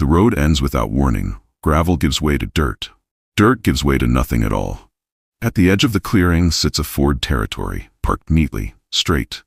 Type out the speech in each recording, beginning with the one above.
The road ends without warning. Gravel gives way to dirt. Dirt gives way to nothing at all. At the edge of the clearing sits a Ford Territory, parked neatly, straight.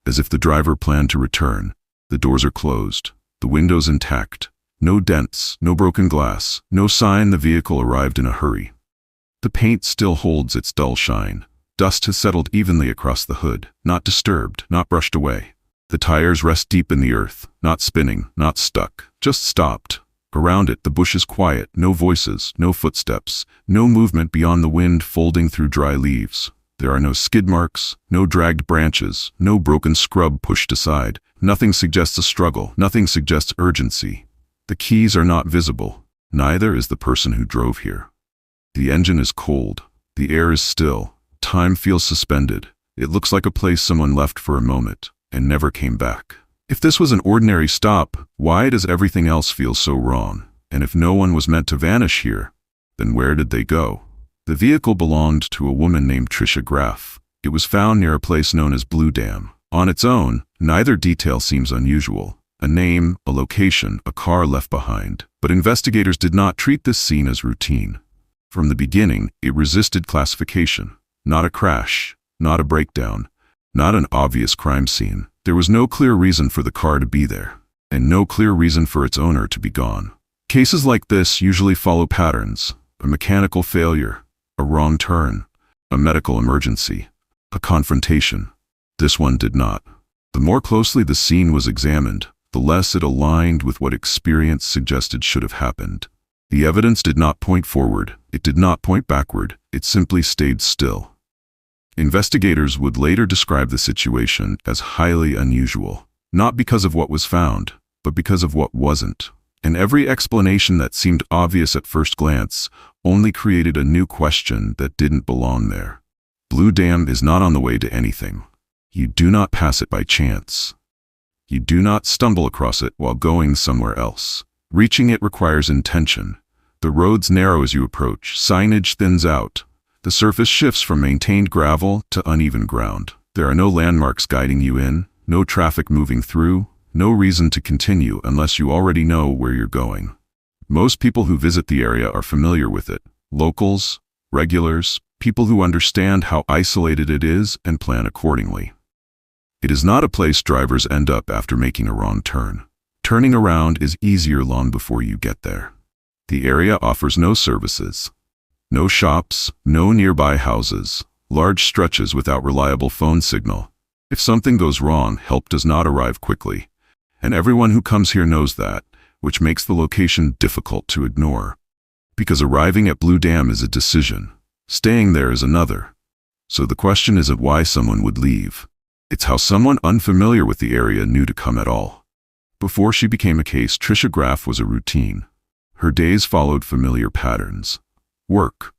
As if the driver planned to return, the doors are closed, the windows intact. No dents, no broken glass, no sign the vehicle arrived in a hurry. The paint still holds its dull shine. Dust has settled evenly across the hood, not disturbed, not brushed away. The tires rest deep in the earth, not spinning, not stuck, just stopped. Around it, the bush is quiet, no voices, no footsteps, no movement beyond the wind folding through dry leaves. There are no skid marks, no dragged branches, no broken scrub pushed aside. Nothing suggests a struggle, nothing suggests urgency. The keys are not visible, neither is the person who drove here. The engine is cold, the air is still, time feels suspended. It looks like a place someone left for a moment and never came back. If this was an ordinary stop, why does everything else feel so wrong? And if no one was meant to vanish here, then where did they go? The vehicle belonged to a woman named Trisha Graff. It was found near a place known as Blue Dam. On its own, neither detail seems unusual. A name, a location, a car left behind. But investigators did not treat this scene as routine. From the beginning, it resisted classification. Not a crash, not a breakdown, not an obvious crime scene. There was no clear reason for the car to be there, and no clear reason for its owner to be gone. Cases like this usually follow patterns: a mechanical failure, a wrong turn, a medical emergency, a confrontation. This one did not. The more closely the scene was examined, the less it aligned with what experience suggested should have happened. The evidence did not point forward, it did not point backward, it simply stayed still. Investigators would later describe the situation as highly unusual, not because of what was found, but because of what wasn't. And every explanation that seemed obvious at first glance only created a new question that didn't belong there. Blue Dam is not on the way to anything. You do not pass it by chance. You do not stumble across it while going somewhere else. Reaching it requires intention. The roads narrow as you approach, signage thins out. The surface shifts from maintained gravel to uneven ground. There are no landmarks guiding you in, no traffic moving through, no reason to continue unless you already know where you're going. Most people who visit the area are familiar with it. Locals, regulars, people who understand how isolated it is and plan accordingly. It is not a place drivers end up after making a wrong turn. Turning around is easier long before you get there. The area offers no services. No shops, no nearby houses, large stretches without reliable phone signal. If something goes wrong, help does not arrive quickly. And everyone who comes here knows that, which makes the location difficult to ignore. Because arriving at Blue Dam is a decision. Staying there is another. So the question isn't why someone would leave. It's how someone unfamiliar with the area knew to come at all. Before she became a case, Trisha Graff was a routine. Her days followed familiar patterns. Work,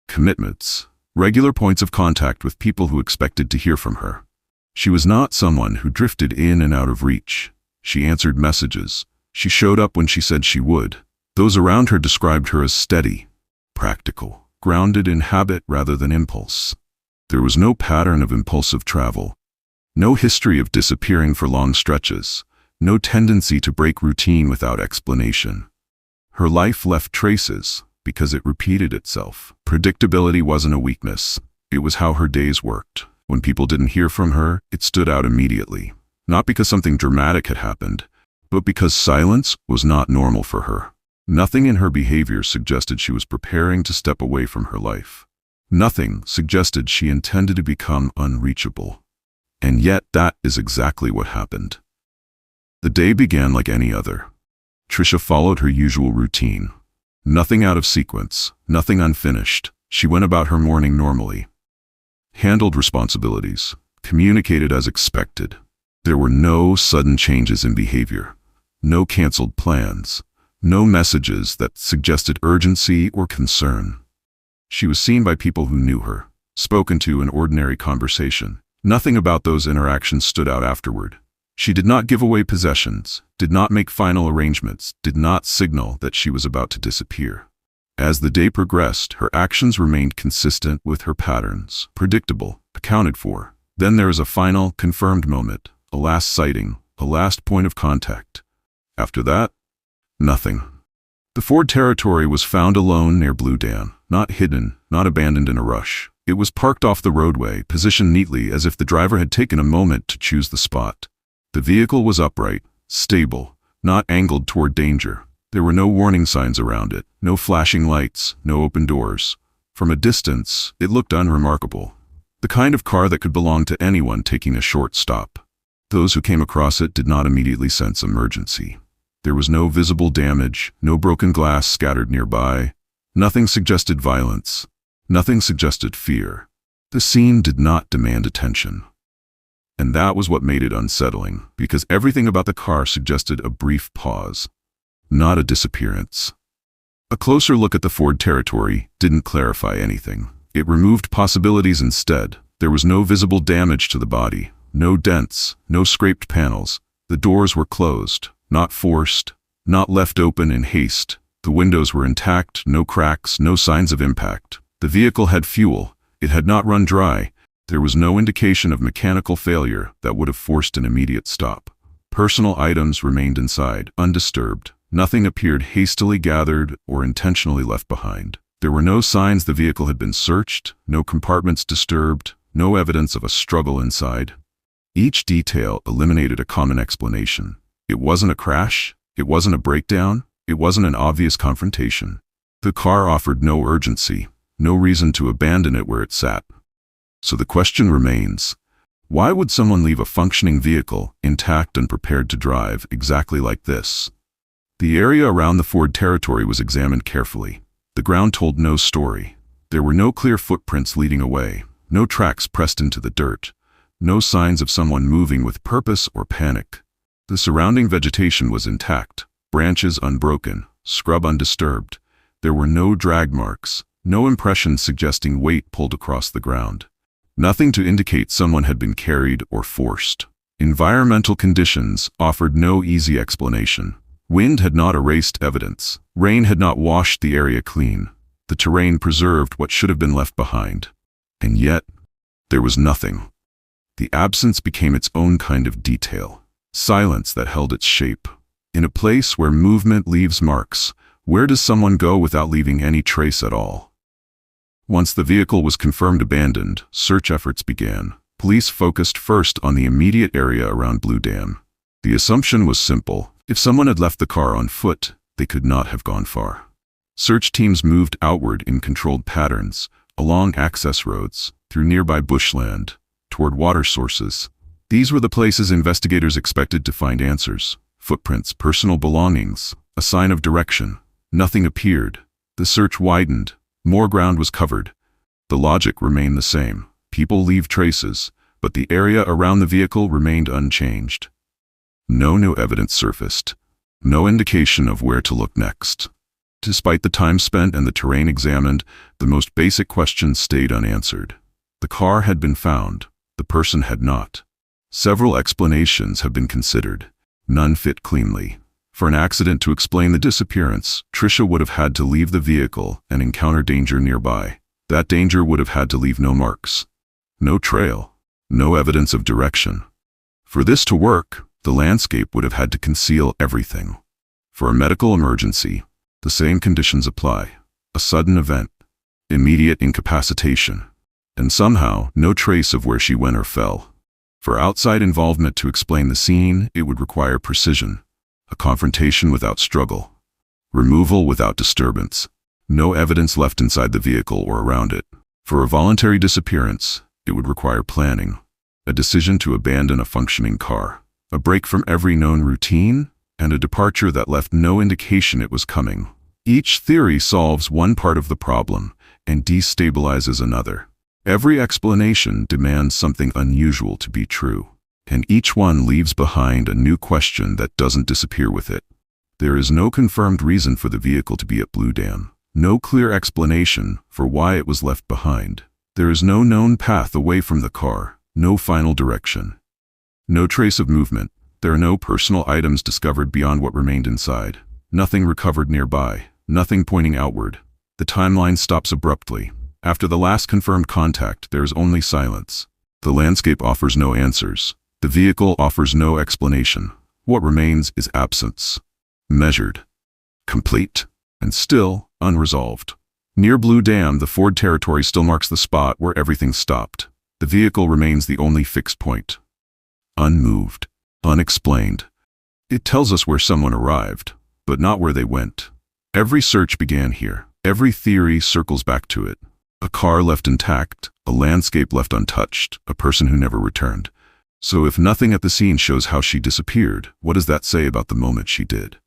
commitments, regular points of contact with people who expected to hear from her. She was not someone who drifted in and out of reach. She answered messages. She showed up when she said she would. Those around her described her as steady, practical, grounded in habit rather than impulse. There was no pattern of impulsive travel, no history of disappearing for long stretches, no tendency to break routine without explanation. Her life left traces because it repeated itself. Predictability wasn't a weakness. It was how her days worked. When people didn't hear from her, it stood out immediately. Not because something dramatic had happened, but because silence was not normal for her. Nothing in her behavior suggested she was preparing to step away from her life. Nothing suggested she intended to become unreachable. And yet that is exactly what happened. The day began like any other. Trisha followed her usual routine. Nothing out of sequence, nothing unfinished. She went about her morning normally. Handled responsibilities, communicated as expected. There were no sudden changes in behavior, no canceled plans, no messages that suggested urgency or concern. She was seen by people who knew her, spoken to in ordinary conversation. Nothing about those interactions stood out afterward. She did not give away possessions, did not make final arrangements, did not signal that she was about to disappear. As the day progressed, her actions remained consistent with her patterns, predictable, accounted for. Then there is a final, confirmed moment, a last sighting, a last point of contact. After that, Nothing. The Ford Territory was found alone near Blue Dam, not hidden, not abandoned in a rush. It was parked off the roadway, positioned neatly as if the driver had taken a moment to choose the spot. The vehicle was upright, stable, not angled toward danger. There were no warning signs around it, no flashing lights, no open doors. From a distance, it looked unremarkable. The kind of car that could belong to anyone taking a short stop. Those who came across it did not immediately sense emergency. There was no visible damage, no broken glass scattered nearby. Nothing suggested violence. Nothing suggested fear. The scene did not demand attention. And that was what made it unsettling, because everything about the car suggested a brief pause, not a disappearance. A closer look at the Ford Territory didn't clarify anything. It removed possibilities instead. There was no visible damage to the body, no dents, no scraped panels. The doors were closed, not forced, not left open in haste. The windows were intact, no cracks, no signs of impact. The vehicle had fuel. It had not run dry. There was no indication of mechanical failure that would have forced an immediate stop. Personal items remained inside, undisturbed. Nothing appeared hastily gathered or intentionally left behind. There were no signs the vehicle had been searched, no compartments disturbed, no evidence of a struggle inside. Each detail eliminated a common explanation. It wasn't a crash. It wasn't a breakdown. It wasn't an obvious confrontation. The car offered no urgency, no reason to abandon it where it sat. So the question remains, why would someone leave a functioning vehicle, intact and prepared to drive, exactly like this? The area around the Ford Territory was examined carefully. The ground told no story. There were no clear footprints leading away, no tracks pressed into the dirt, no signs of someone moving with purpose or panic. The surrounding vegetation was intact, branches unbroken, scrub undisturbed. There were no drag marks, no impressions suggesting weight pulled across the ground. Nothing to indicate someone had been carried or forced. Environmental conditions offered no easy explanation. Wind had not erased evidence. Rain had not washed the area clean. The terrain preserved what should have been left behind. And yet, there was nothing. The absence became its own kind of detail. Silence that held its shape. In a place where movement leaves marks, where does someone go without leaving any trace at all? Once the vehicle was confirmed abandoned, search efforts began. Police focused first on the immediate area around Blue Dam. The assumption was simple. If someone had left the car on foot, they could not have gone far. Search teams moved outward in controlled patterns, along access roads, through nearby bushland, toward water sources. These were the places investigators expected to find answers. Footprints, personal belongings, a sign of direction. Nothing appeared. The search widened. More ground was covered. The logic remained the same. People leave traces, but the area around the vehicle remained unchanged. No new evidence surfaced. No indication of where to look next. Despite the time spent and the terrain examined, the most basic questions stayed unanswered. The car had been found. The person had not. Several explanations have been considered. None fit cleanly. For an accident to explain the disappearance, Tricia would have had to leave the vehicle and encounter danger nearby. That danger would have had to leave no marks, no trail, no evidence of direction. For this to work, the landscape would have had to conceal everything. For a medical emergency, the same conditions apply. A sudden event, immediate incapacitation, and somehow no trace of where she went or fell. For outside involvement to explain the scene, it would require precision. A confrontation without struggle. Removal without disturbance. No evidence left inside the vehicle or around it. For a voluntary disappearance, it would require planning. A decision to abandon a functioning car. A break from every known routine, and a departure that left no indication it was coming. Each theory solves one part of the problem and destabilizes another. Every explanation demands something unusual to be true. And each one leaves behind a new question that doesn't disappear with it. There is no confirmed reason for the vehicle to be at Blue Dam. No clear explanation for why it was left behind. There is no known path away from the car, no final direction. No trace of movement. There are no personal items discovered beyond what remained inside. Nothing recovered nearby. Nothing pointing outward. The timeline stops abruptly. After the last confirmed contact, there is only silence. The landscape offers no answers. The vehicle offers no explanation. What remains is absence. Measured, complete, and still unresolved. Near Blue Dam, the Ford territory still marks the spot where everything stopped. The vehicle remains the only fixed point. Unmoved, unexplained. It tells us where someone arrived, but not where they went. Every search began here. Every theory circles back to it. A car left intact, a landscape left untouched, a person who never returned. So if nothing at the scene shows how she disappeared, what does that say about the moment she did?